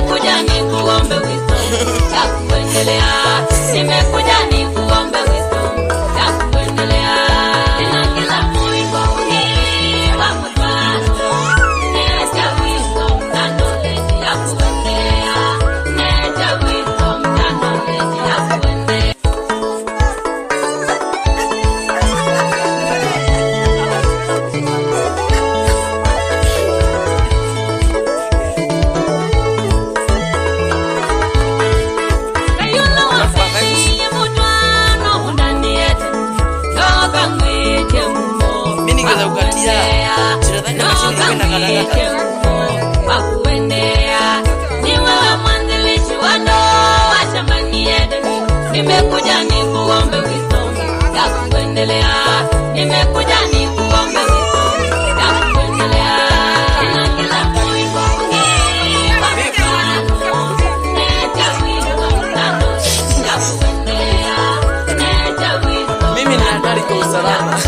nimekuja nikuombe wisdom ya kuendelea, nimekuja nikuombe wisdom ya kuendelea. Nina kila mwimbo wa mfano, nina wisdom na knowledge ya kuendelea, nina wisdom na knowledge ya kuendelea. Nimekuja nikuombe wisdom ya kuendelea, nimekuja nikuombe wisdom ya kuendelea. Nina kila mwimbo wa mfano, nina wisdom na knowledge ya kuendelea, nina wisdom. Mimi ni hatari kwa usalama.